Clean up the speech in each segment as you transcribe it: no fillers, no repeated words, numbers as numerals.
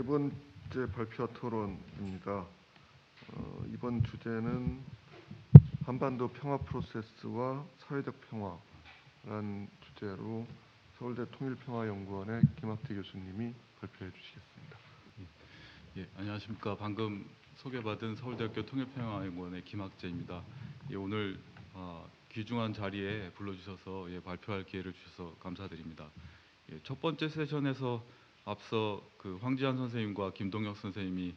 세 번째 발표 토론입니다. 이번 주제는 한반도 평화 프로세스와 사회적 평화라는 주제로 서울대 통일평화연구원의 김학태 교수님이 발표해 주시겠습니다. 안녕하십니까. 방금 소개받은 서울대학교 통일평화연구원의 김학재입니다. 오늘 귀중한 자리에 불러주셔서 발표할 기회를 주셔서 감사드립니다. 첫 번째 세션에서 앞서 황지한 선생님과 김동혁 선생님이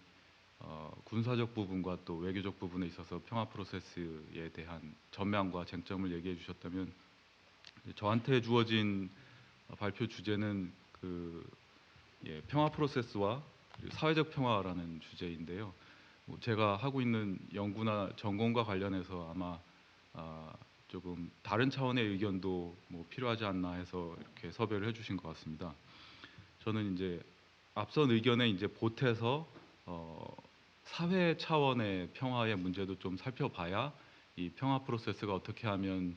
군사적 부분과 또 외교적 부분에 있어서 평화 프로세스에 대한 전망과 쟁점을 얘기해 주셨다면, 저한테 주어진 발표 주제는 평화 프로세스와 사회적 평화라는 주제인데요. 제가 하고 있는 연구나 전공과 관련해서 아마 조금 다른 차원의 의견도 필요하지 않나 해서 이렇게 섭외를 해주신 것 같습니다. 저는 이제 앞선 의견에 이제 보태서 사회 차원의 평화의 문제도 좀 살펴봐야 이 평화 프로세스가 어떻게 하면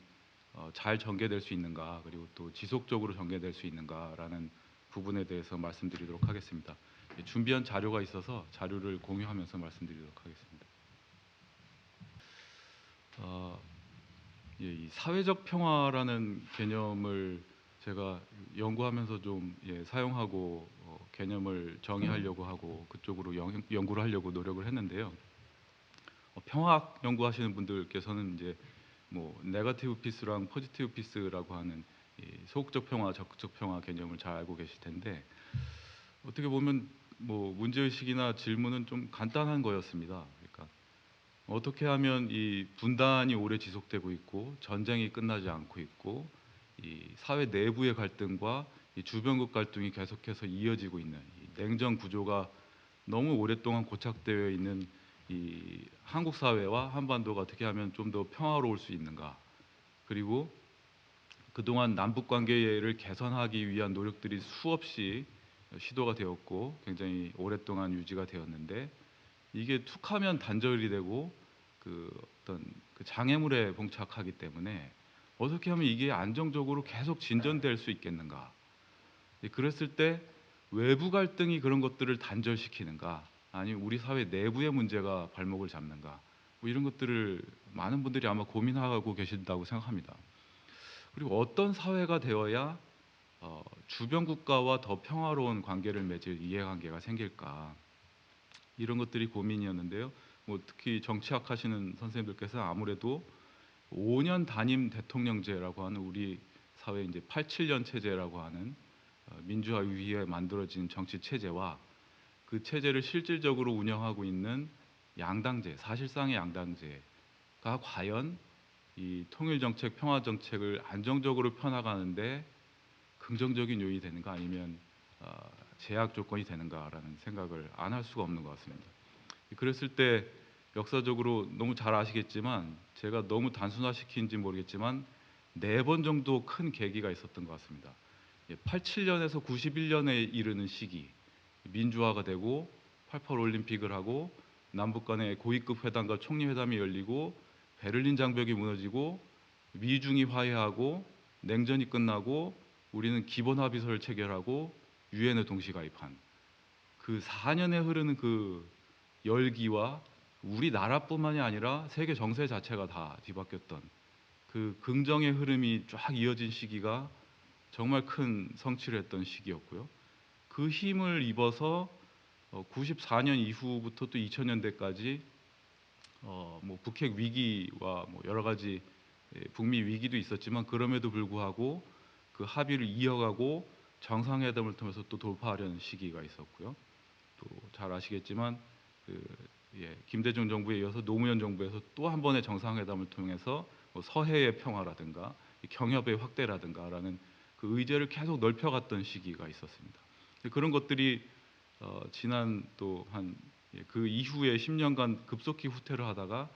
잘 전개될 수 있는가, 그리고 또 지속적으로 전개될 수 있는가라는 부분에 대해서 말씀드리도록 하겠습니다. 준비한 자료가 있어서 자료를 공유하면서 말씀드리도록 하겠습니다. 이 사회적 평화라는 개념을 제가 연구하면서 좀 사용하고 개념을 정의하려고 하고 그쪽으로 연구를 하려고 노력을 했는데요. 평화학 연구하시는 분들께서는 이제 네거티브 피스랑 포지티브 피스라고 하는 소극적 평화, 적극적 평화 개념을 잘 알고 계실 텐데, 어떻게 보면 문제의식이나 질문은 좀 간단한 거였습니다. 그러니까 어떻게 하면 이 분단이 오래 지속되고 있고 전쟁이 끝나지 않고 있고 이 사회 내부의 갈등과 이 주변국 갈등이 계속해서 이어지고 있는 이 냉전 구조가 너무 오랫동안 고착되어 있는 이 한국 사회와 한반도가 어떻게 하면 좀 더 평화로울 수 있는가, 그리고 그동안 남북 관계를 개선하기 위한 노력들이 수없이 시도가 되었고 굉장히 오랫동안 유지가 되었는데, 이게 툭하면 단절이 되고 어떤 장애물에 봉착하기 때문에 어떻게 하면 이게 안정적으로 계속 진전될 수 있겠는가. 그랬을 때 외부 갈등이 그런 것들을 단절시키는가, 아니면 우리 사회 내부의 문제가 발목을 잡는가, 이런 것들을 많은 분들이 아마 고민하고 계신다고 생각합니다. 그리고 어떤 사회가 되어야 주변 국가와 더 평화로운 관계를 맺을 이해관계가 생길까, 이런 것들이 고민이었는데요. 특히 정치학 하시는 선생님들께서 아무래도 5년 단임 대통령제라고 하는 우리 사회 이제 87년 체제라고 하는 민주화 이후에 만들어진 정치 체제와 그 체제를 실질적으로 운영하고 있는 양당제, 사실상의 양당제가 과연 이 통일 정책, 평화 정책을 안정적으로 펴나가는데 긍정적인 요인이 되는가, 아니면 제약 조건이 되는가라는 생각을 안 할 수가 없는 것 같습니다. 그랬을 때 역사적으로 너무 잘 아시겠지만, 제가 너무 단순화시킨지 모르겠지만 4번 정도 큰 계기가 있었던 것 같습니다. 87년에서 91년에 이르는 시기, 민주화가 되고 88 올림픽을 하고 남북 간의 고위급 회담과 총리 회담이 열리고 베를린 장벽이 무너지고 미중이 화해하고 냉전이 끝나고 우리는 기본 합의서를 체결하고 유엔에 동시 가입한 그 4년에 흐르는 그 열기와 우리나라뿐만이 아니라 세계 정세 자체가 다 뒤바뀌었던 그 긍정의 흐름이 쫙 이어진 시기가 정말 큰 성취를 했던 시기였고요. 그 힘을 입어서 94년 이후부터 또 2000년대까지 북핵 위기와 여러 가지 북미 위기도 있었지만, 그럼에도 불구하고 그 합의를 이어가고 정상회담을 통해서 또 돌파하려는 시기가 있었고요. 또 잘 아시겠지만 김대중 정부에 이어서 노무현 정부에서 또 한 번의 정상회담을 통해서 서해의 평화라든가 경협의 확대라든가라는 그 의제를 계속 넓혀갔던 시기가 있었습니다. 그런 것들이 지난 또 한 그 이후에 10년간 급속히 후퇴를 하다가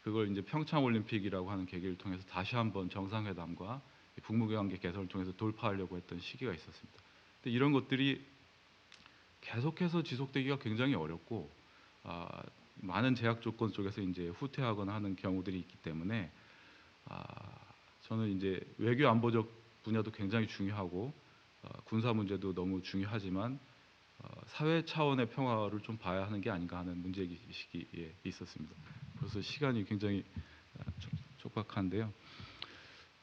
그걸 이제 평창 올림픽이라고 하는 계기를 통해서 다시 한번 정상회담과 북미 관계 개선을 통해서 돌파하려고 했던 시기가 있었습니다. 근데 이런 것들이 계속해서 지속되기가 굉장히 어렵고 많은 제약 조건 속에서 이제 후퇴하거나 하는 경우들이 있기 때문에 저는 이제 외교 안보적 분야도 굉장히 중요하고 군사 문제도 너무 중요하지만 사회 차원의 평화를 좀 봐야 하는 게 아닌가 하는 문제의식이 있었습니다. 그래서 시간이 굉장히 촉박한데요.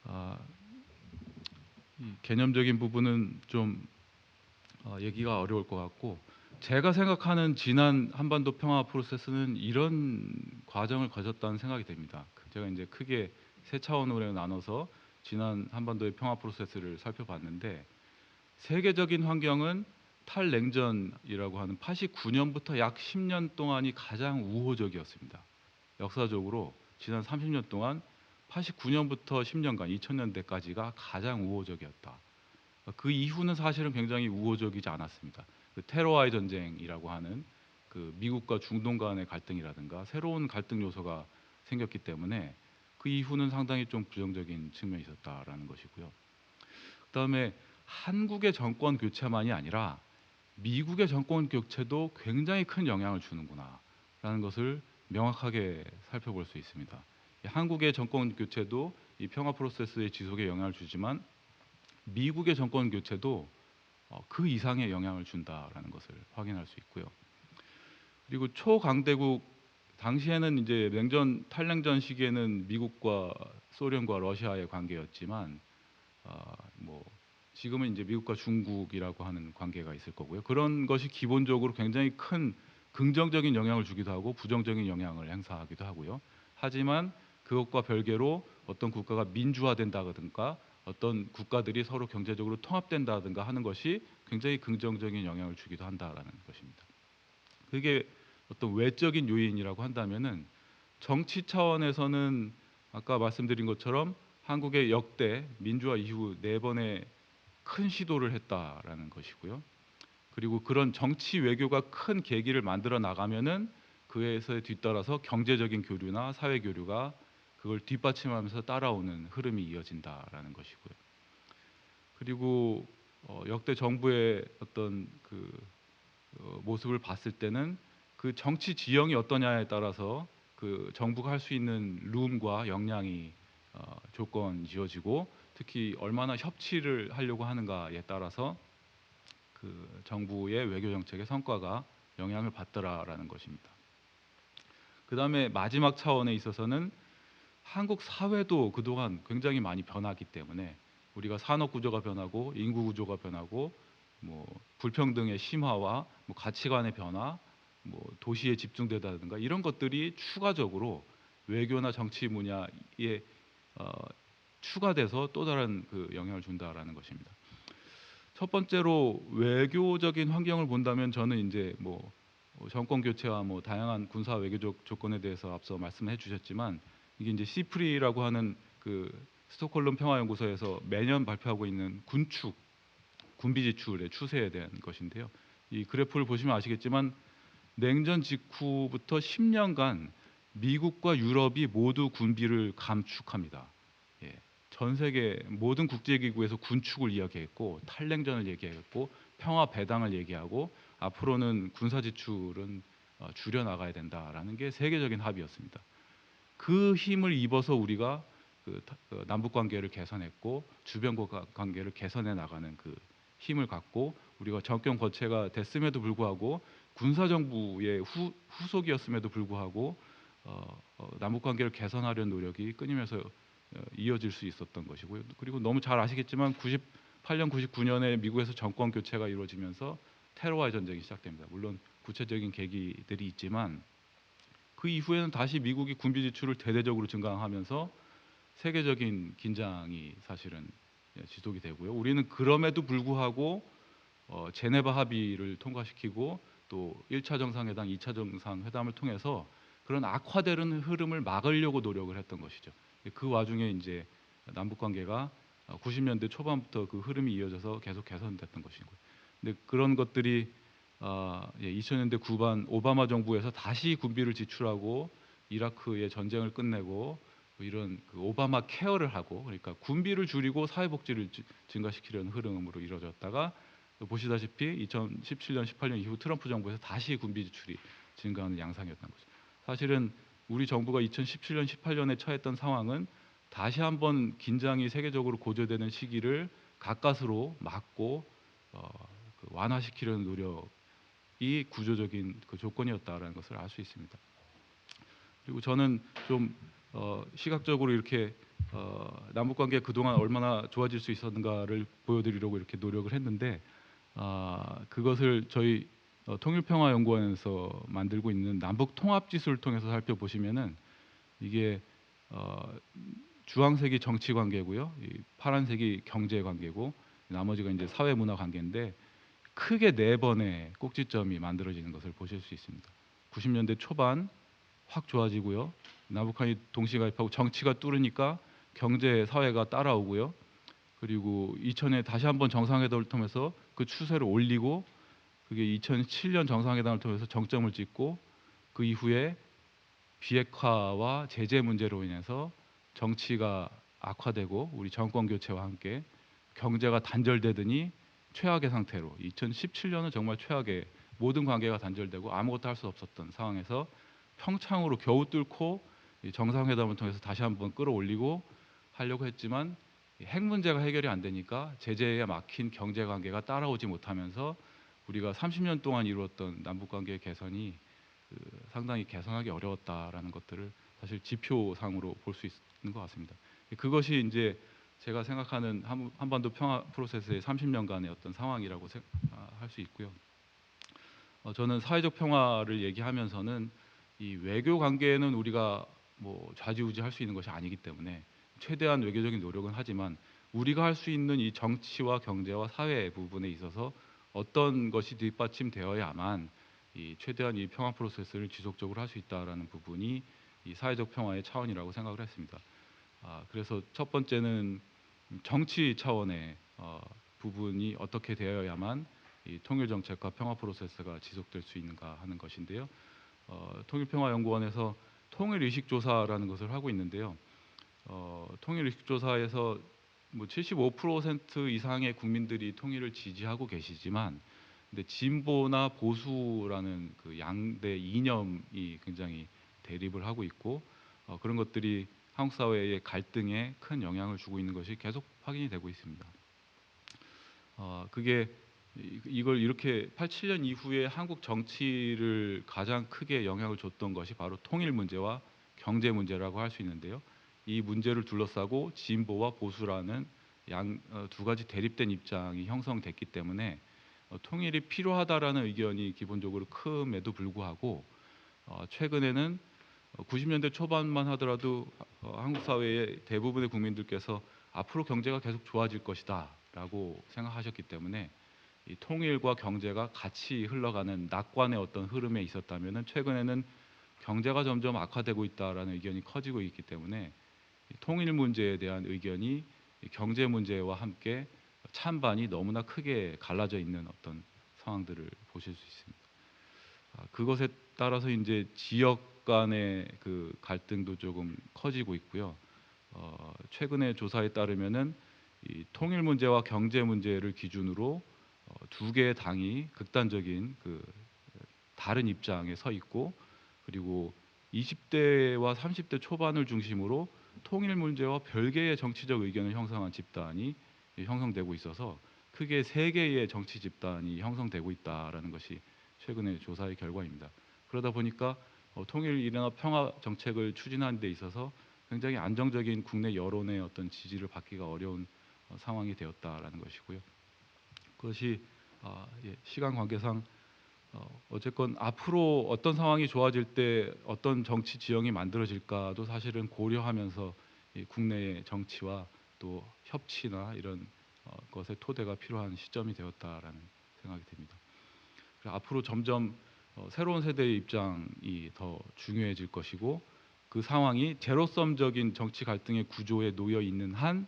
아, 이 개념적인 부분은 좀 얘기가 어려울 것 같고, 제가 생각하는 지난 한반도 평화 프로세스는 이런 과정을 거쳤다는 생각이 됩니다. 제가 이제 크게 세 차원으로 나눠서 지난 한반도의 평화 프로세스를 살펴봤는데, 세계적인 환경은 탈냉전이라고 하는 89년부터 약 10년 동안이 가장 우호적이었습니다. 역사적으로 지난 30년 동안 89년부터 10년간 2000년대까지가 가장 우호적이었다. 그 이후는 사실은 굉장히 우호적이지 않았습니다. 그 테러와의 전쟁이라고 하는 그 미국과 중동 간의 갈등이라든가 새로운 갈등 요소가 생겼기 때문에 그 이후는 상당히 좀 부정적인 측면이 있었다라는 것이고요. 그다음에 한국의 정권 교체만이 아니라 미국의 정권 교체도 굉장히 큰 영향을 주는구나라는 것을 명확하게 살펴볼 수 있습니다. 한국의 정권 교체도 이 평화 프로세스의 지속에 영향을 주지만 미국의 정권 교체도 그 이상의 영향을 준다라는 것을 확인할 수 있고요. 그리고 초강대국 당시에는 이제 냉전 탈냉전 시기에는 미국과 소련과 러시아의 관계였지만 뭐 지금은 이제 미국과 중국이라고 하는 관계가 있을 거고요. 그런 것이 기본적으로 굉장히 큰 긍정적인 영향을 주기도 하고 부정적인 영향을 행사하기도 하고요. 하지만 그것과 별개로 어떤 국가가 민주화된다든가 어떤 국가들이 서로 경제적으로 통합된다든가 하는 것이 굉장히 긍정적인 영향을 주기도 한다라는 것입니다. 그게 어떤 외적인 요인이라고 한다면은 정치 차원에서는 아까 말씀드린 것처럼 한국의 역대 민주화 이후 4번의 큰 시도를 했다라는 것이고요. 그리고 그런 정치 외교가 큰 계기를 만들어 나가면은 그에서 뒤따라서 경제적인 교류나 사회 교류가 그걸 뒷받침하면서 따라오는 흐름이 이어진다라는 것이고요. 그리고 역대 정부의 어떤 그 모습을 봤을 때는 그 정치 지형이 어떠냐에 따라서 그 정부가 할 수 있는 룸과 역량이 조건지어지고 특히 얼마나 협치를 하려고 하는가에 따라서 그 정부의 외교 정책의 성과가 영향을 받더라라는 것입니다. 그 다음에 마지막 차원에 있어서는 한국 사회도 그동안 굉장히 많이 변하기 때문에 우리가 산업 구조가 변하고 인구 구조가 변하고 뭐 불평등의 심화와 뭐 가치관의 변화, 뭐 도시에 집중되다든가 이런 것들이 추가적으로 외교나 정치 분야에 추가돼서 또 다른 그 영향을 준다라는 것입니다. 첫 번째로 외교적인 환경을 본다면 저는 이제 뭐 정권 교체와 뭐 다양한 군사 외교적 조건에 대해서 앞서 말씀해 주셨지만 이게 이제 시프리라고 하는 그 스톡홀름 평화연구소에서 매년 발표하고 있는 군축 군비 지출의 추세에 대한 것인데요. 이 그래프를 보시면 아시겠지만 냉전 직후부터 10년간 미국과 유럽이 모두 군비를 감축합니다. 예. 전 세계 모든 국제기구에서 군축을 이야기했고 탈냉전을 얘기했고 평화 배당을 얘기하고 앞으로는 군사 지출은 줄여 나가야 된다라는 게 세계적인 합의였습니다. 그 힘을 입어서 우리가 그 남북 관계를 개선했고 주변 관계를 개선해 나가는 그 힘을 갖고 우리가 정권 거체가 됐음에도 불구하고 군사 정부의 후속이었음에도 불구하고 남북 관계를 개선하려는 노력이 끊임에서 이어질 수 있었던 것이고요. 그리고 너무 잘 아시겠지만 98년, 99년에 미국에서 정권 교체가 이루어지면서 테러와의 전쟁이 시작됩니다. 물론 구체적인 계기들이 있지만 그 이후에는 다시 미국이 군비 지출을 대대적으로 증강하면서 세계적인 긴장이 사실은 지속이 되고요. 우리는 그럼에도 불구하고 제네바 합의를 통과시키고 또 1차 정상회담, 2차 정상회담을 통해서 그런 악화되는 흐름을 막으려고 노력을 했던 것이죠. 그 와중에 이제 남북 관계가 90년대 초반부터 그 흐름이 이어져서 계속 개선됐던 것이고요. 근데 그런 것들이 2000년대 후반 오바마 정부에서 다시 군비를 지출하고 이라크의 전쟁을 끝내고 이런 그 오바마 케어를 하고 그러니까 군비를 줄이고 사회복지를 증가시키려는 흐름으로 이루어졌다가 보시다시피 2017년, 18년 이후 트럼프 정부에서 다시 군비 지출이 증가하는 양상이었던 거죠. 사실은 우리 정부가 2017년, 18년에 처했던 상황은 다시 한번 긴장이 세계적으로 고조되는 시기를 가까스로 막고 완화시키려는 노력 구조적인 그 조건이었다라는 것을 알 수 있습니다. 그리고 저는 좀 시각적으로 이렇게 남북 관계 그동안 얼마나 좋아질 수 있었는가를 보여드리려고 이렇게 노력을 했는데 그것을 저희 통일평화연구원에서 만들고 있는 남북 통합 지수를 통해서 살펴보시면은 이게 주황색이 정치 관계고요, 이 파란색이 경제 관계고 나머지가 이제 사회 문화 관계인데 크게 4번의 꼭지점이 만들어지는 것을 보실 수 있습니다. 90년대 초반 확 좋아지고요. 남북한이 동시 가입하고 정치가 뚫으니까 경제 사회가 따라오고요. 그리고 2000에 다시 한번 정상회담을 통해서 그 추세를 올리고 그게 2007년 정상회담을 통해서 정점을 찍고 그 이후에 비핵화와 제재 문제로 인해서 정치가 악화되고 우리 정권 교체와 함께 경제가 단절되더니 최악의 상태로 2017년은 정말 최악의 모든 관계가 단절되고 아무것도 할 수 없었던 상황에서 평창으로 겨우 뚫고 이 정상회담을 통해서 다시 한번 끌어올리고 하려고 했지만 핵 문제가 해결이 안 되니까 제재에 막힌 경제 관계가 따라오지 못하면서 우리가 30년 동안 이루었던 남북 관계의 개선이 상당히 개선하기 어려웠다라는 것들을 사실 지표상으로 볼 수 있는 것 같습니다. 그것이 이제 제가 생각하는 한반도 평화 프로세스의 30년간의 어떤 상황이라고 할 수 있고요. 저는 사회적 평화를 얘기하면서는 이 외교 관계는 우리가 뭐 좌지우지할 수 있는 것이 아니기 때문에 최대한 외교적인 노력은 하지만 우리가 할 수 있는 이 정치와 경제와 사회 부분에 있어서 어떤 것이 뒷받침되어야만 이 최대한 이 평화 프로세스를 지속적으로 할 수 있다라는 부분이 이 사회적 평화의 차원이라고 생각을 했습니다. 그래서 첫 번째는 정치 차원의 부분이 어떻게 되어야만 이 통일 정책과 평화 프로세스가 지속될 수 있는가 하는 것인데요. 통일평화연구원에서 통일의식조사라는 것을 하고 있는데요. 통일의식조사에서 뭐 75% 이상의 국민들이 통일을 지지하고 계시지만, 근데 진보나 보수라는 그 양대 이념이 굉장히 대립을 하고 있고 그런 것들이 한국 사회의 갈등에 큰 영향을 주고 있는 것이 계속 확인이 되고 있습니다. 그게 이걸 이렇게 87년 이후에 한국 정치를 가장 크게 영향을 줬던 것이 바로 통일 문제와 경제 문제라고 할 수 있는데요. 이 문제를 둘러싸고 진보와 보수라는 두 가지 대립된 입장이 형성됐기 때문에 통일이 필요하다라는 의견이 기본적으로 큼에도 불구하고 최근에는 90년대 초반만 하더라도 한국 사회의 대부분의 국민들께서 앞으로 경제가 계속 좋아질 것이다라고 생각하셨기 때문에 이 통일과 경제가 같이 흘러가는 낙관의 어떤 흐름에 있었다면은 최근에는 경제가 점점 악화되고 있다라는 의견이 커지고 있기 때문에 이 통일 문제에 대한 의견이 이 경제 문제와 함께 찬반이 너무나 크게 갈라져 있는 어떤 상황들을 보실 수 있습니다. 그것에 따라서 이제 지역 간의 그 갈등도 조금 커지고 있고요. 최근의 조사에 따르면은 이 통일 문제와 경제 문제를 기준으로 두 개의 당이 극단적인 그 다른 입장에 서 있고, 그리고 20대와 30대 초반을 중심으로 통일 문제와 별개의 정치적 의견을 형성한 집단이 형성되고 있어서 크게 3개의 정치 집단이 형성되고 있다라는 것이 최근의 조사의 결과입니다. 그러다 보니까 통일이나 평화 정책을 추진하는 데 있어서 굉장히 안정적인 국내 여론의 어떤 지지를 받기가 어려운 상황이 되었다라는 것이고요. 그것이 시간 관계상 어쨌건 앞으로 어떤 상황이 좋아질 때 어떤 정치 지형이 만들어질까도 사실은 고려하면서 이 국내의 정치와 또 협치나 이런 것의 토대가 필요한 시점이 되었다라는 생각이 듭니다. 앞으로 점점 새로운 세대의 입장이 더 중요해질 것이고 그 상황이 제로섬적인 정치 갈등의 구조에 놓여 있는 한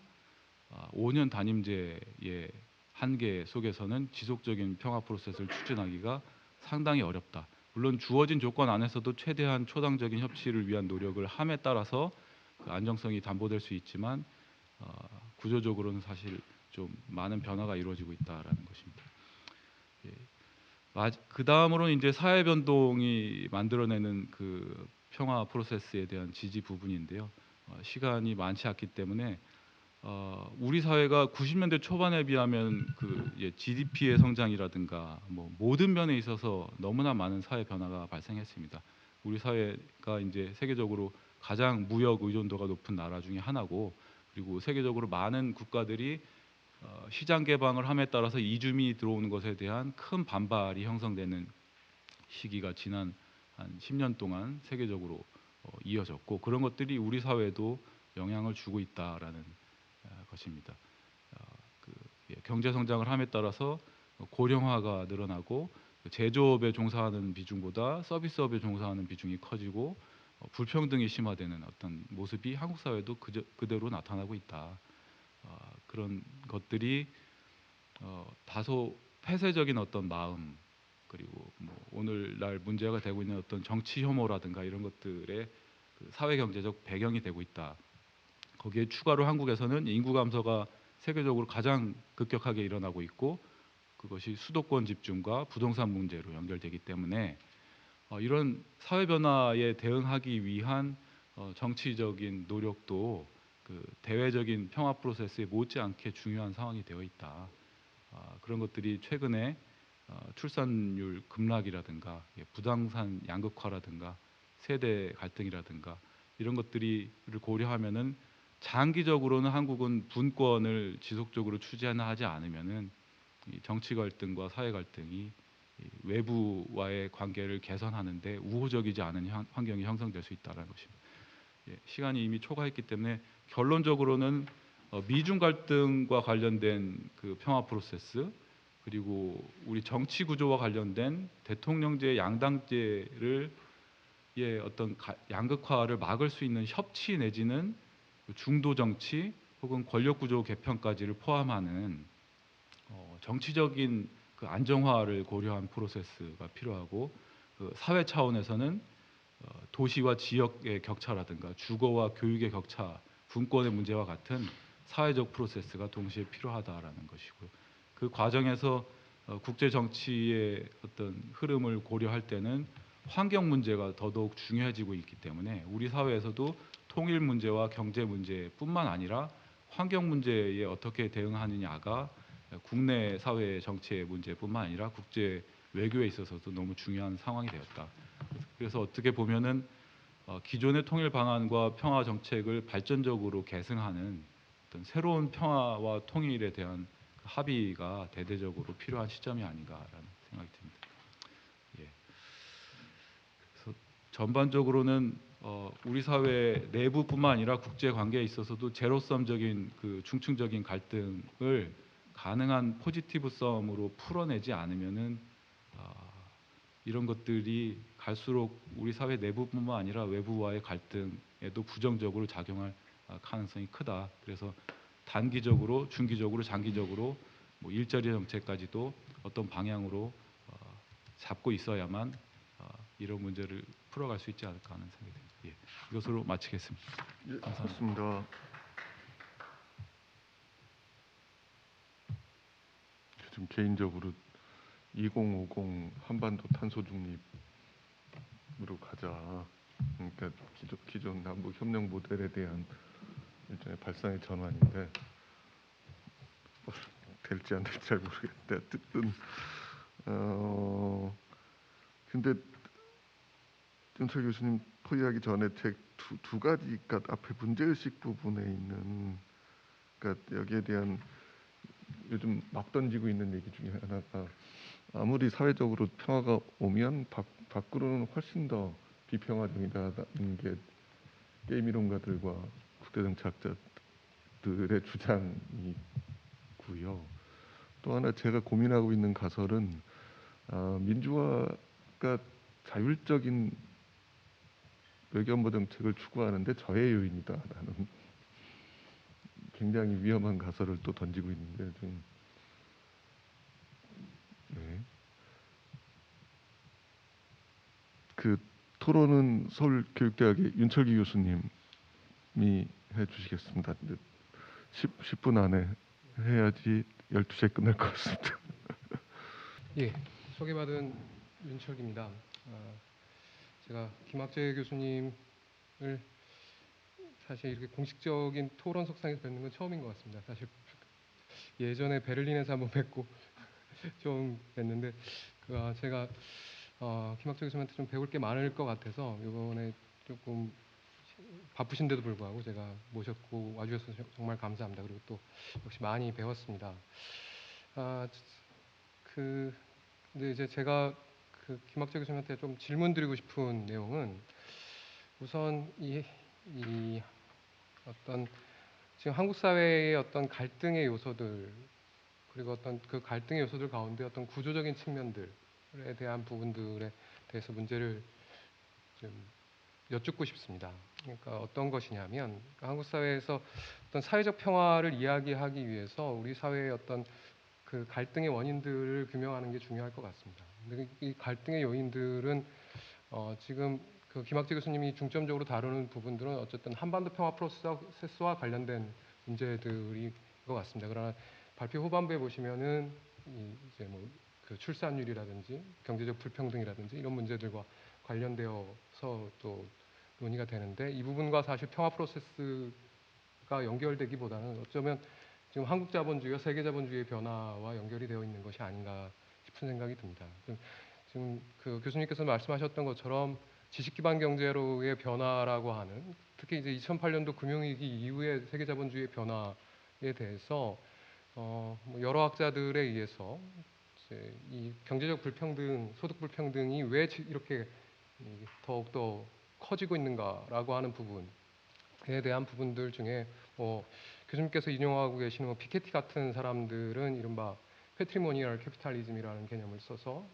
5년 단임제의 한계 속에서는 지속적인 평화 프로세스를 추진하기가 상당히 어렵다. 물론 주어진 조건 안에서도 최대한 초당적인 협치를 위한 노력을 함에 따라서 그 안정성이 담보될 수 있지만 구조적으로는 사실 좀 많은 변화가 이루어지고 있다라는 것입니다. 그 다음으로는 이제 사회 변동이 만들어내는 그 평화 프로세스에 대한 지지 부분인데요. 시간이 많지 않기 때문에 우리 사회가 90년대 초반에 비하면 GDP의 성장이라든가 뭐 모든 면에 있어서 너무나 많은 사회 변화가 발생했습니다. 우리 사회가 이제 세계적으로 가장 무역 의존도가 높은 나라 중에 하나고, 그리고 세계적으로 많은 국가들이 시장 개방을 함에 따라서 이주민이 들어오는 것에 대한 큰 반발이 형성되는 시기가 지난 한 10년 동안 세계적으로 이어졌고, 그런 것들이 우리 사회에도 영향을 주고 있다라는 것입니다. 경제 성장을 함에 따라서 고령화가 늘어나고, 제조업에 종사하는 비중보다 서비스업에 종사하는 비중이 커지고, 불평등이 심화되는 어떤 모습이 한국 사회도 그대로 나타나고 있다. 그런 것들이 다소 폐쇄적인 어떤 마음, 그리고 뭐 오늘날 문제가 되고 있는 어떤 정치 혐오라든가 이런 것들의 사회 경제적 배경이 되고 있다. 거기에 추가로 한국에서는 인구 감소가 세계적으로 가장 급격하게 일어나고 있고, 그것이 수도권 집중과 부동산 문제로 연결되기 때문에 이런 사회 변화에 대응하기 위한 정치적인 노력도 대외적인 평화 프로세스에 못지않게 중요한 상황이 되어 있다. 그런 것들이 최근에 출산율 급락이라든가 부동산 양극화라든가 세대 갈등이라든가 이런 것들을 고려하면은 장기적으로는 한국은 분권을 지속적으로 추진하지 않으면은 이 정치 갈등과 사회 갈등이 이 외부와의 관계를 개선하는데 우호적이지 않은 환경이 형성될 수 있다는 것입니다. 시간이 이미 초과했기 때문에 결론적으로는 미중 갈등과 관련된 평화 프로세스, 그리고 우리 정치 구조와 관련된 대통령제, 양당제를 어떤 양극화를 막을 수 있는 협치 내지는 중도 정치 혹은 권력 구조 개편까지를 포함하는 정치적인 안정화를 고려한 프로세스가 필요하고, 사회 차원에서는 도시와 지역의 격차라든가 주거와 교육의 격차, 분권의 문제와 같은 사회적 프로세스가 동시에 필요하다라는 것이고요. 그 과정에서 국제 정치의 어떤 흐름을 고려할 때는 환경 문제가 더더욱 중요해지고 있기 때문에 우리 사회에서도 통일 문제와 경제 문제뿐만 아니라 환경 문제에 어떻게 대응하느냐가 국내 사회 정치의 문제뿐만 아니라 국제 외교에 있어서도 너무 중요한 상황이 되었다. 그래서 어떻게 보면은 기존의 통일 방안과 평화 정책을 발전적으로 계승하는 어떤 새로운 평화와 통일에 대한 합의가 대대적으로 필요한 시점이 아닌가라는 생각이 듭니다. 예. 그래서 전반적으로는 우리 사회 내부뿐만 아니라 국제 관계에 있어서도 제로섬적인 중층적인 갈등을 가능한 포지티브섬으로 풀어내지 않으면은 이런 것들이 갈수록 우리 사회 내부뿐만 아니라 외부와의 갈등에도 부정적으로 작용할 가능성이 크다. 그래서 단기적으로, 중기적으로, 장기적으로 뭐 일자리 정책까지도 어떤 방향으로 잡고 있어야만 이런 문제를 풀어갈 수 있지 않을까 하는 생각이 듭니다. 예, 이것으로 마치겠습니다. 예, 감사합니다. 맞습니다. 좀 개인적으로 2050 한반도 탄소 중립으로 가자. 그러니까 기존 남북 협력 모델에 대한 일종의 발상의 전환인데 될지 안 될지 잘 모르겠는데 어쨌든 근데 윤철 교수님 포기하기 전에 두 가지, 그러니까 앞에 문제의식 부분에 있는, 그러니까 여기에 대한 요즘 막 던지고 있는 얘기 중에 하나가, 아무리 사회적으로 평화가 오면 밖으로는 훨씬 더 비평화적이다는 게 게임 이론가들과 국제 정치학자들의 주장이고요. 또 하나 제가 고민하고 있는 가설은 민주화가 자율적인 외교안보 정책을 추구하는데 저해 요인이다라는 굉장히 위험한 가설을 또 던지고 있는데 좀 네. 그 토론은 서울교육대학의 윤철기 교수님이 해주시겠습니다. 10분 안에 해야지 12시에 끝날 것 같습니다. 예, 소개받은 윤철기입니다. 제가 김학재 교수님을 사실 이렇게 공식적인 토론 석상에서 뵙는 건 처음인 것 같습니다. 사실 예전에 베를린에서 한번 뵙고 좀 뵀는데 제가 김학철 교수님한테 좀 배울 게 많을 것 같아서 이번에 조금 바쁘신데도 불구하고 제가 모셨고 와주셔서 정말 감사합니다. 그리고 또 역시 많이 배웠습니다. 근데 이제 제가 김학철 교수님한테 좀 질문 드리고 싶은 내용은 우선 이 어떤 지금 한국 사회의 어떤 갈등의 요소들 그리고 어떤 그 갈등의 요소들 가운데 어떤 구조적인 측면들에 대한 부분들에 대해서 문제를 좀 여쭙고 싶습니다. 그러니까 어떤 것이냐면 한국 사회에서 어떤 사회적 평화를 이야기하기 위해서 우리 사회의 어떤 그 갈등의 원인들을 규명하는 게 중요할 것 같습니다. 근데 이 갈등의 요인들은 지금 김학재 교수님이 중점적으로 다루는 부분들은 어쨌든 한반도 평화 프로세스와 관련된 문제들인 것 같습니다. 그러나 발표 후반부에 보시면은 이제 그 출산율이라든지 경제적 불평등이라든지 이런 문제들과 관련되어서 또 논의가 되는데 이 부분과 사실 평화 프로세스가 연결되기보다는 어쩌면 지금 한국 자본주의와 세계 자본주의의 변화와 연결이 되어 있는 것이 아닌가 싶은 생각이 듭니다. 지금 교수님께서 말씀하셨던 것처럼 지식 기반 경제로의 변화라고 하는 특히 이제 2008년도 금융위기 이후의 세계 자본주의의 변화에 대해서 여러 학자들에 의해서 이제 이 경제적 불평등, 소득 불평등이 왜 이렇게 더욱더 커지고 있는가라고 하는 부분에 대한 부분들 중에 교수님께서 인용하고 계시는 피케티 같은 사람들은 이른바 패트리모니얼 캐피탈리즘이라는 개념을 써서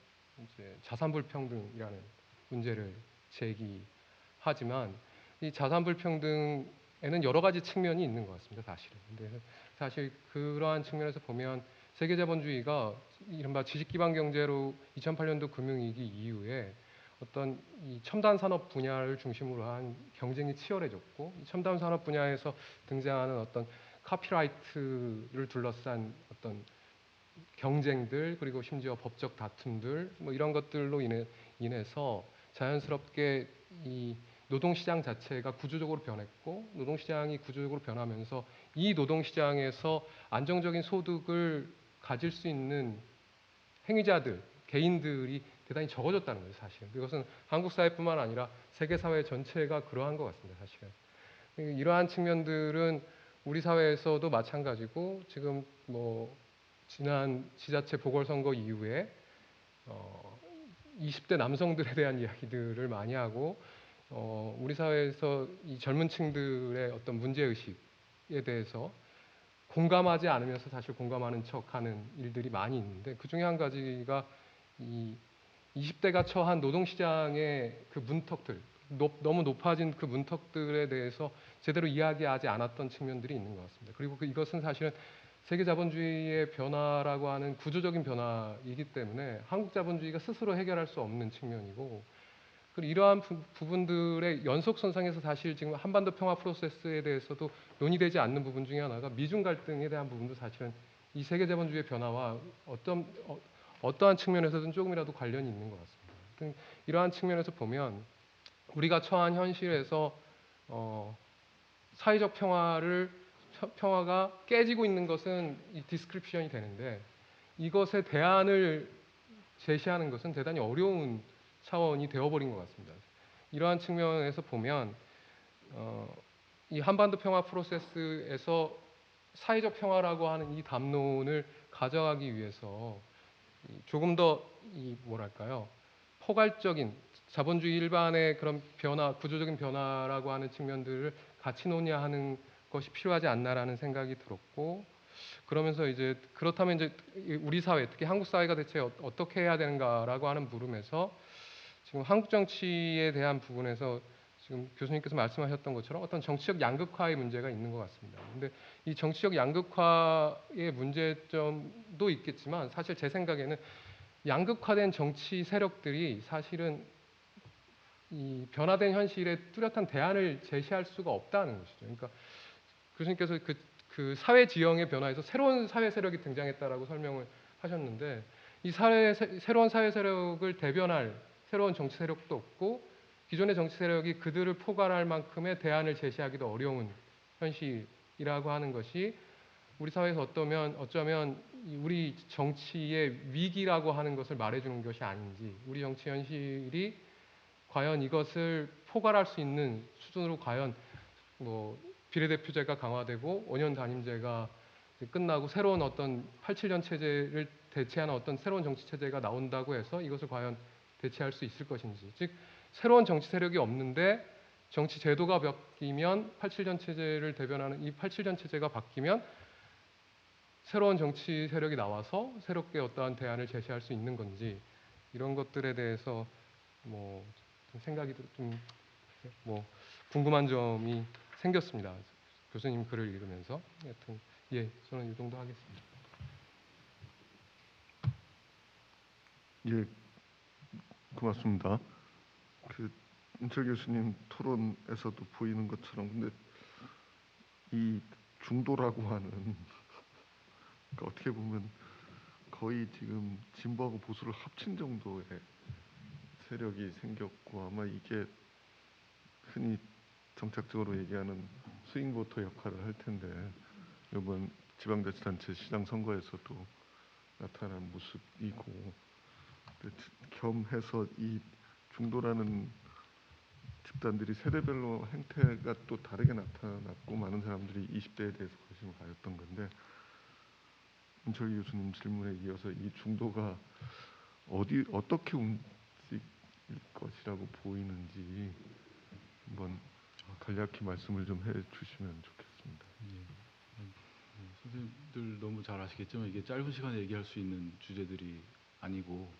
이제 자산 불평등이라는 문제를 제기하지만 이 자산 불평등에는 여러 가지 측면이 있는 것 같습니다. 사실은. 근데 사실 그러한 측면에서 보면 세계 자본주의가 이른바 지식 기반 경제로 2008년도 금융위기 이후에 어떤 이 첨단 산업 분야를 중심으로 한 경쟁이 치열해졌고 이 첨단 산업 분야에서 등장하는 어떤 카피라이트를 둘러싼 어떤 경쟁들 그리고 심지어 법적 다툼들 이런 것들로 인해서 자연스럽게 이 노동시장 자체가 구조적으로 변했고 노동시장이 구조적으로 변하면서 이 노동시장에서 안정적인 소득을 가질 수 있는 행위자들, 개인들이 대단히 적어졌다는 거죠, 사실은. 이것은 한국 사회뿐만 아니라 세계 사회 전체가 그러한 것 같습니다, 사실은. 이러한 측면들은 우리 사회에서도 마찬가지고 지금 지난 지자체 보궐선거 이후에 20대 남성들에 대한 이야기들을 많이 하고 우리 사회에서 이 젊은 층들의 어떤 문제의식에 대해서 공감하지 않으면서 사실 공감하는 척하는 일들이 많이 있는데 그 중에 한 가지가 이 20대가 처한 노동시장의 그 문턱들 너무 높아진 그 문턱들에 대해서 제대로 이야기하지 않았던 측면들이 있는 것 같습니다. 그리고 이것은 사실은 세계 자본주의의 변화라고 하는 구조적인 변화이기 때문에 한국 자본주의가 스스로 해결할 수 없는 측면이고 그리고 이러한 부분들의 연속선상에서 사실 지금 한반도 평화 프로세스에 대해서도 논의되지 않는 부분 중에 하나가 미중 갈등에 대한 부분도 사실은 이 세계 자본주의의 변화와 어떠한 측면에서든 조금이라도 관련이 있는 것 같습니다. 이러한 측면에서 보면 우리가 처한 현실에서 사회적 평화가 깨지고 있는 것은 이 디스크립션이 되는데 이것에 대안을 제시하는 것은 대단히 어려운 차원이 되어버린 것 같습니다. 이러한 측면에서 보면 이 한반도 평화 프로세스에서 사회적 평화라고 하는 이 담론을 가져가기 위해서 조금 더 포괄적인 자본주의 일반의 그런 변화, 구조적인 변화라고 하는 측면들을 같이 논의하는 것이 필요하지 않나라는 생각이 들었고 그러면서 이제 그렇다면 이제 우리 사회, 특히 한국 사회가 대체 어떻게 해야 되는가라고 하는 물음에서 지금 한국 정치에 대한 부분에서 지금 교수님께서 말씀하셨던 것처럼 어떤 정치적 양극화의 문제가 있는 것 같습니다. 근데 이 정치적 양극화의 문제점도 있겠지만 사실 제 생각에는 양극화된 정치 세력들이 사실은 이 변화된 현실에 뚜렷한 대안을 제시할 수가 없다는 것이죠. 그러니까 교수님께서 그 사회 지형의 변화에서 새로운 사회 세력이 등장했다라고 설명을 하셨는데 이 새로운 사회 세력을 대변할 새로운 정치 세력도 없고 기존의 정치 세력이 그들을 포괄할 만큼의 대안을 제시하기도 어려운 현실이라고 하는 것이 우리 사회에서 어쩌면 우리 정치의 위기라고 하는 것을 말해주는 것이 아닌지, 우리 정치 현실이 과연 이것을 포괄할 수 있는 수준으로 과연 뭐 비례대표제가 강화되고 5년 단임제가 끝나고 새로운 어떤 87년 체제를 대체하는 어떤 새로운 정치 체제가 나온다고 해서 이것을 과연 대체할 수 있을 것인지, 즉 새로운 정치 세력이 없는데 정치 제도가 바뀌면 87년 체제를 대변하는 이 87년 체제가 바뀌면 새로운 정치 세력이 나와서 새롭게 어떠한 대안을 제시할 수 있는 건지, 이런 것들에 대해서 뭐 생각이 좀 뭐 궁금한 점이 생겼습니다. 교수님 글을 읽으면서. 하여튼 예, 저는 이 정도 하겠습니다. 예, 고맙습니다. 그 인철 교수님 토론에서도 보이는 것처럼 근데 이 중도라고 하는 그러니까 어떻게 보면 거의 지금 진보하고 보수를 합친 정도의 세력이 생겼고, 아마 이게 흔히 정책적으로 얘기하는 스윙보터 역할을 할 텐데, 이번 지방자치단체 시장 선거에서도 나타난 모습이고, 겸해서 이 중도라는 집단들이 세대별로 행태가 또 다르게 나타났고, 많은 사람들이 20대에 대해서 관심을 가졌던 건데, 인철 교수님 질문에 이어서 이 중도가 어떻게 움직일 것이라고 보이는지 한번 간략히 말씀을 좀 해주시면 좋겠습니다. 선생님들 너무 잘 아시겠지만 이게 짧은 시간에 얘기할 수 있는 주제들이 아니고,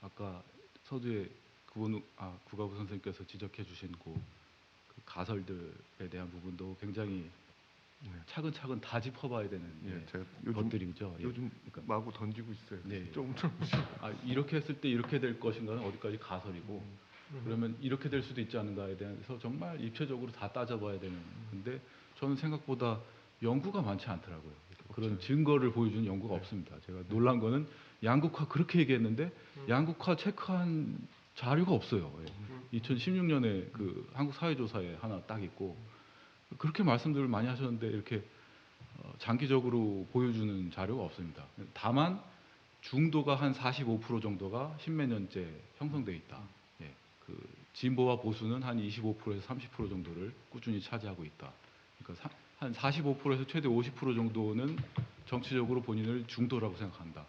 아까 서두에 국가부 선생님께서 지적해 주신 그 가설들에 대한 부분도 굉장히 차근차근 다 짚어봐야 되는 제가 요즘 것들이죠. 그러니까 마구 던지고 있어요. 네. 조금씩. 이렇게 했을 때 이렇게 될 것인가는 어디까지 가설이고, 그러면 이렇게 될 수도 있지 않은가에 대해서 정말 입체적으로 다 따져봐야 되는. 근데 저는 생각보다 연구가 많지 않더라고요. 그런 증거를 보여주는 연구가 없습니다. 제가 놀란 거는 양극화 그렇게 얘기했는데 양극화 체크한 자료가 없어요. 2016년에 그 한국 사회조사에 하나 딱 있고, 그렇게 말씀들을 많이 하셨는데 이렇게 장기적으로 보여주는 자료가 없습니다. 다만 중도가 한 45% 정도가 십몇 년째 형성돼 있다. 그 진보와 보수는 한 25%에서 30% 정도를 꾸준히 차지하고 있다. 그러니까 한 45%에서 최대 50% 정도는 정치적으로 본인을 중도라고 생각한다.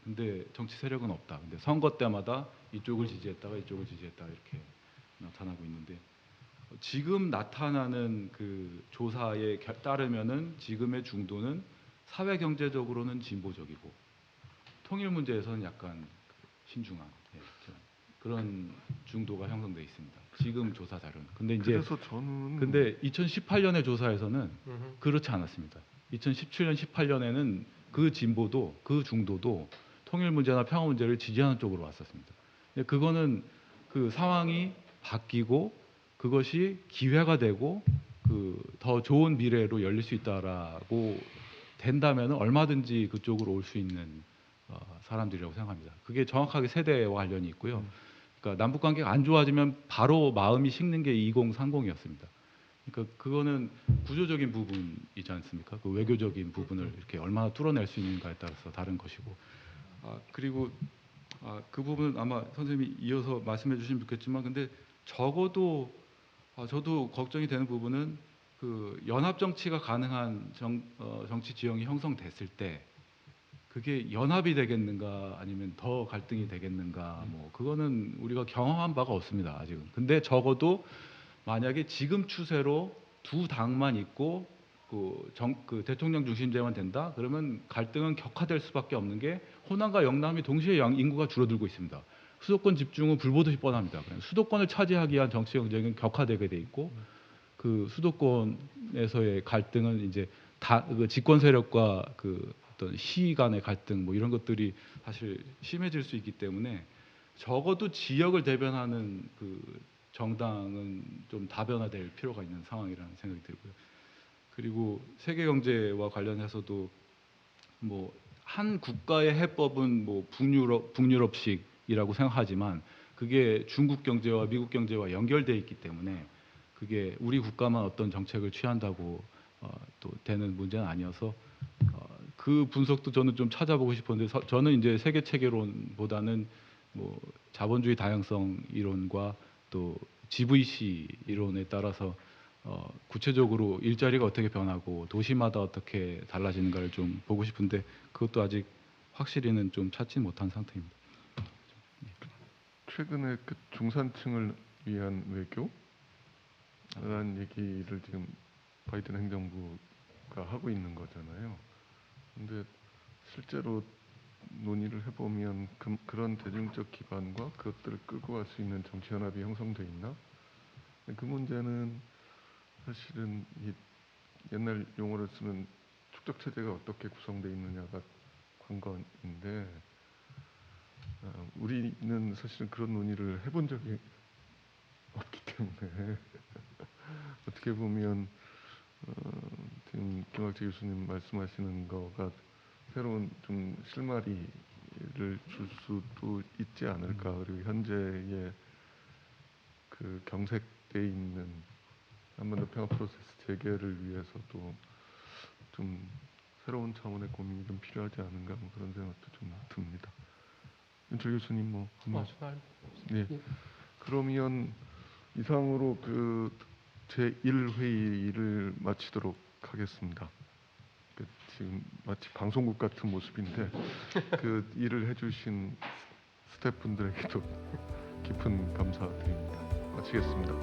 근데 정치 세력은 없다. 근데 선거 때마다 이쪽을 지지했다가 이쪽을 지지했다가 이렇게 나타나고 있는데, 지금 나타나는 그 조사에 따르면은 지금의 중도는 사회 경제적으로는 진보적이고 통일 문제에서는 약간 신중한 그런 중도가 형성돼 있습니다. 지금 조사 자료는. 근데 이제 그래서 저는 2018년의 조사에서는 그렇지 않았습니다. 2017년, 18년에는 그 진보도 그 중도도 통일 문제나 평화 문제를 지지하는 쪽으로 왔었습니다. 그거는 그 상황이 바뀌고 그것이 기회가 되고 그 더 좋은 미래로 열릴 수 있다라고 된다면 얼마든지 그쪽으로 올 수 있는 사람들이라고 생각합니다. 그게 정확하게 세대와 관련이 있고요. 그러니까 남북 관계가 안 좋아지면 바로 마음이 식는 게 2030이었습니다. 그러니까 그거는 구조적인 부분이지 않습니까? 그 외교적인 부분을 이렇게 얼마나 뚫어낼 수 있는가에 따라서 다른 것이고. 그리고 그 부분은 아마 선생님이 이어서 말씀해 주시면 좋겠지만, 근데 적어도 저도 걱정이 되는 부분은 그 연합 정치가 가능한 정치 지형이 형성됐을 때 그게 연합이 되겠는가 아니면 더 갈등이 되겠는가, 뭐 그거는 우리가 경험한 바가 없습니다 아직은. 근데 적어도 만약에 지금 추세로 두 당만 있고 그 대통령 중심제만 된다 그러면 갈등은 격화될 수밖에 없는 게, 호남과 영남이 동시에 인구가 줄어들고 있습니다. 수도권 집중은 불보듯이 뻔합니다. 수도권을 차지하기 위한 정치 경쟁은 격화되게 돼 있고, 그 수도권에서의 갈등은 이제 그 집권 세력과 그 어떤 시 간의 갈등 뭐 이런 것들이 사실 심해질 수 있기 때문에 적어도 지역을 대변하는 그 정당은 좀 다변화될 필요가 있는 상황이라는 생각이 들고요. 그리고 세계 경제와 관련해서도 뭐 한 국가의 해법은 뭐 북유럽식이라고 생각하지만, 그게 중국 경제와 미국 경제와 연결돼 있기 때문에 그게 우리 국가만 어떤 정책을 취한다고 또 되는 문제는 아니어서 그 분석도 저는 좀 찾아보고 싶었는데 저는 이제 세계 체계론보다는 뭐 자본주의 다양성 이론과 또 GVC 이론에 따라서 구체적으로 일자리가 어떻게 변하고 도시마다 어떻게 달라지는가를 좀 보고 싶은데 그것도 아직 확실히는 좀 찾지 못한 상태입니다. 최근에 그 중산층을 위한 외교라는 얘기를 지금 바이든 행정부가 하고 있는 거잖아요. 근데 실제로 논의를 해보면 그런 대중적 기반과 그것들을 끌고 갈 수 있는 정치 연합이 형성돼 있나? 그 문제는 사실은 이 옛날 용어를 쓰면 축적 체제가 어떻게 구성돼 있느냐가 관건인데 우리는 사실은 그런 논의를 해본 적이 없기 때문에 어떻게 보면 지금 김학재 교수님 말씀하시는 거가 새로운 좀 실마리를 줄 수도 있지 않을까. 그리고 현재의 그 경색돼 있는 한반도 평화 프로세스 재개를 위해서도 좀 새로운 차원의 고민이 좀 필요하지 않은가 뭐 그런 생각도 좀 듭니다. 윤철 교수님 뭐 네. 그러면 이상으로 그 제1회의를 마치도록 하겠습니다. 지금 마치 방송국 같은 모습인데 그 일을 해주신 스태프분들에게도 깊은 감사드립니다. 마치겠습니다.